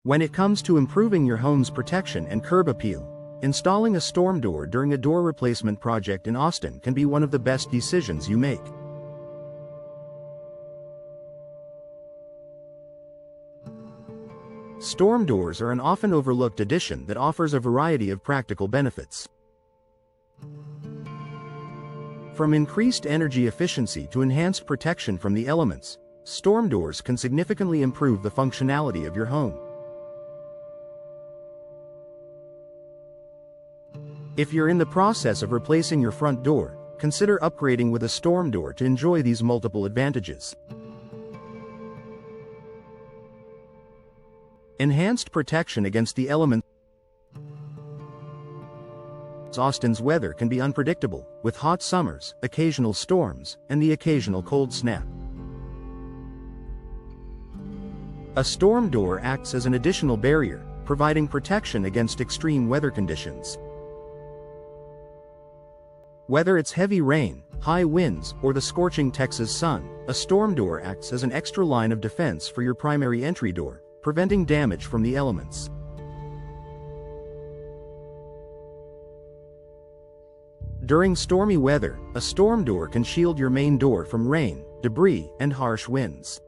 When it comes to improving your home's protection and curb appeal, installing a storm door during a door replacement project in Austin can be one of the best decisions you make. Storm doors are an often overlooked addition that offers a variety of practical benefits. From increased energy efficiency to enhanced protection from the elements, storm doors can significantly improve the functionality of your home. If you're in the process of replacing your front door, consider upgrading with a storm door to enjoy these multiple advantages. Enhanced protection against the elements. Austin's weather can be unpredictable, with hot summers, occasional storms, and the occasional cold snap. A storm door acts as an additional barrier, providing protection against extreme weather conditions. Whether it's heavy rain, high winds, or the scorching Texas sun, a storm door acts as an extra line of defense for your primary entry door, preventing damage from the elements. During stormy weather, a storm door can shield your main door from rain, debris, and harsh winds.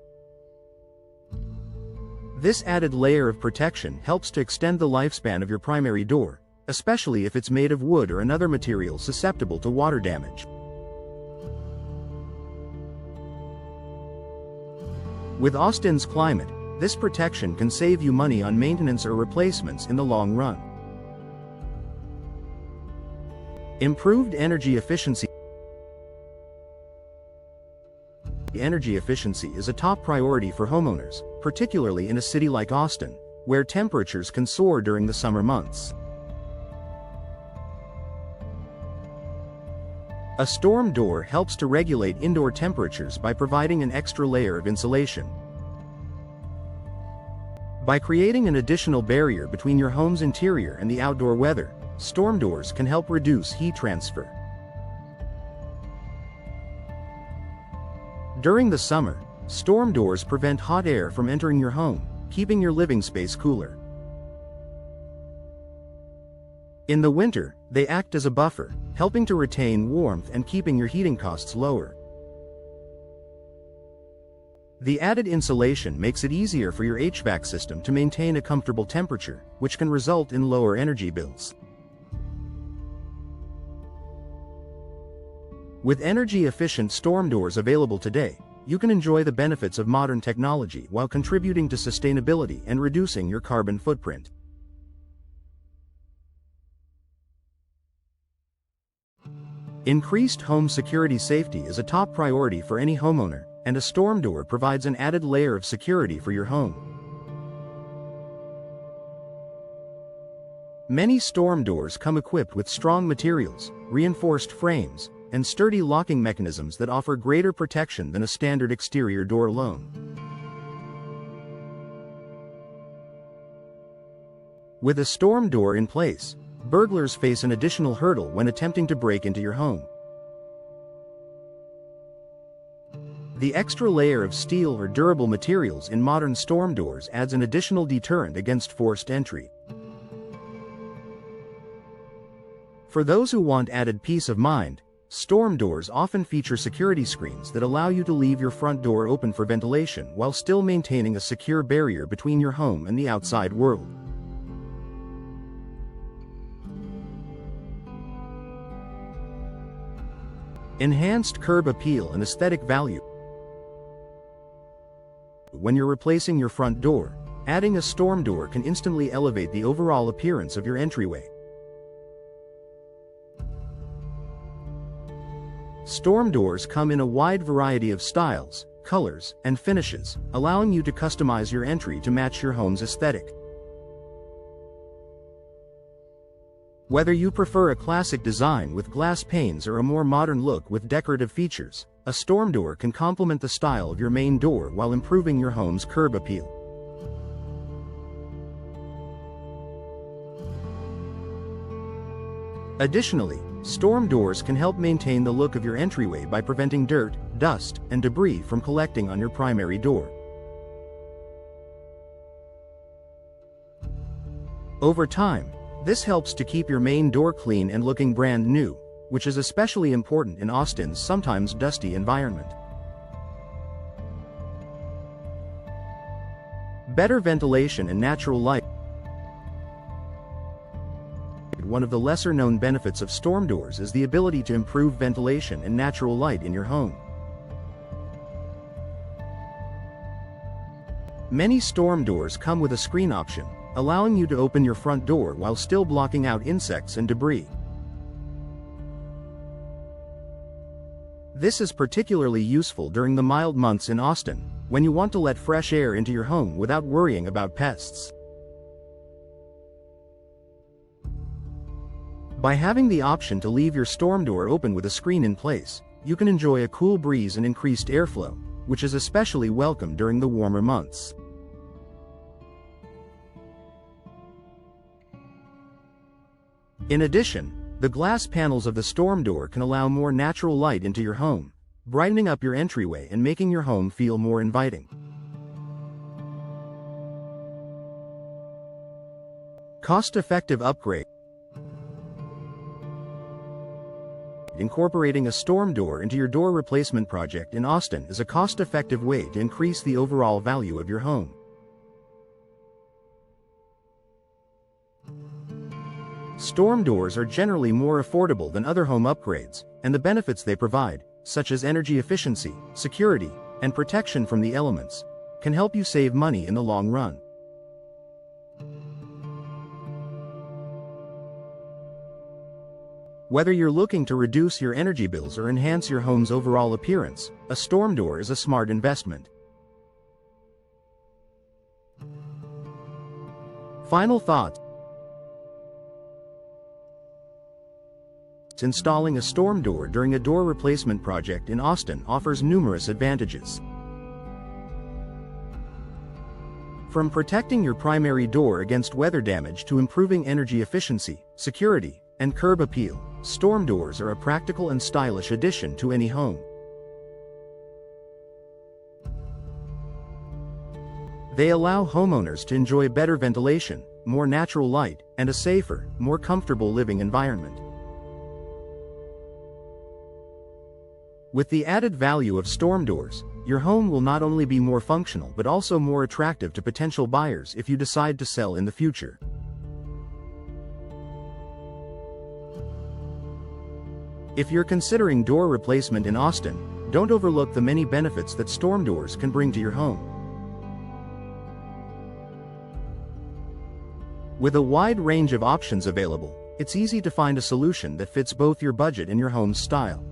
This added layer of protection helps to extend the lifespan of your primary door, especially if it's made of wood or another material susceptible to water damage. With Austin's climate, this protection can save you money on maintenance or replacements in the long run. Improved energy efficiency. Energy efficiency is a top priority for homeowners, particularly in a city like Austin, where temperatures can soar during the summer months. A storm door helps to regulate indoor temperatures by providing an extra layer of insulation. By creating an additional barrier between your home's interior and the outdoor weather, storm doors can help reduce heat transfer. During the summer, storm doors prevent hot air from entering your home, keeping your living space cooler. In the winter, they act as a buffer, helping to retain warmth and keeping your heating costs lower. The added insulation makes it easier for your HVAC system to maintain a comfortable temperature, which can result in lower energy bills. With energy-efficient storm doors available today, you can enjoy the benefits of modern technology while contributing to sustainability and reducing your carbon footprint. Increased home security. Safety is a top priority for any homeowner, and a storm door provides an added layer of security for your home. Many storm doors come equipped with strong materials, reinforced frames, and sturdy locking mechanisms that offer greater protection than a standard exterior door alone. With a storm door in place, burglars face an additional hurdle when attempting to break into your home. The extra layer of steel or durable materials in modern storm doors adds an additional deterrent against forced entry. For those who want added peace of mind, storm doors often feature security screens that allow you to leave your front door open for ventilation while still maintaining a secure barrier between your home and the outside world. Enhanced curb appeal and aesthetic value. When you're replacing your front door, adding a storm door can instantly elevate the overall appearance of your entryway. Storm doors come in a wide variety of styles, colors, and finishes, allowing you to customize your entry to match your home's aesthetic. Whether you prefer a classic design with glass panes or a more modern look with decorative features, a storm door can complement the style of your main door while improving your home's curb appeal. Additionally, storm doors can help maintain the look of your entryway by preventing dirt, dust, and debris from collecting on your primary door. Over time, this helps to keep your main door clean and looking brand new, which is especially important in Austin's sometimes dusty environment. Better ventilation and natural light. One of the lesser-known benefits of storm doors is the ability to improve ventilation and natural light in your home. Many storm doors come with a screen option, allowing you to open your front door while still blocking out insects and debris. This is particularly useful during the mild months in Austin, when you want to let fresh air into your home without worrying about pests. By having the option to leave your storm door open with a screen in place, you can enjoy a cool breeze and increased airflow, which is especially welcome during the warmer months. In addition, the glass panels of the storm door can allow more natural light into your home, brightening up your entryway and making your home feel more inviting. Cost-effective upgrade. Incorporating a storm door into your door replacement project in Austin is a cost-effective way to increase the overall value of your home. Storm doors are generally more affordable than other home upgrades, and the benefits they provide, such as energy efficiency, security, and protection from the elements, can help you save money in the long run. Whether you're looking to reduce your energy bills or enhance your home's overall appearance, a storm door is a smart investment. Final thoughts. Installing a storm door during a door replacement project in Austin offers numerous advantages. From protecting your primary door against weather damage to improving energy efficiency, security, and curb appeal, storm doors are a practical and stylish addition to any home. They allow homeowners to enjoy better ventilation, more natural light, and a safer, more comfortable living environment. With the added value of storm doors, your home will not only be more functional but also more attractive to potential buyers if you decide to sell in the future. If you're considering door replacement in Austin, don't overlook the many benefits that storm doors can bring to your home. With a wide range of options available, it's easy to find a solution that fits both your budget and your home's style.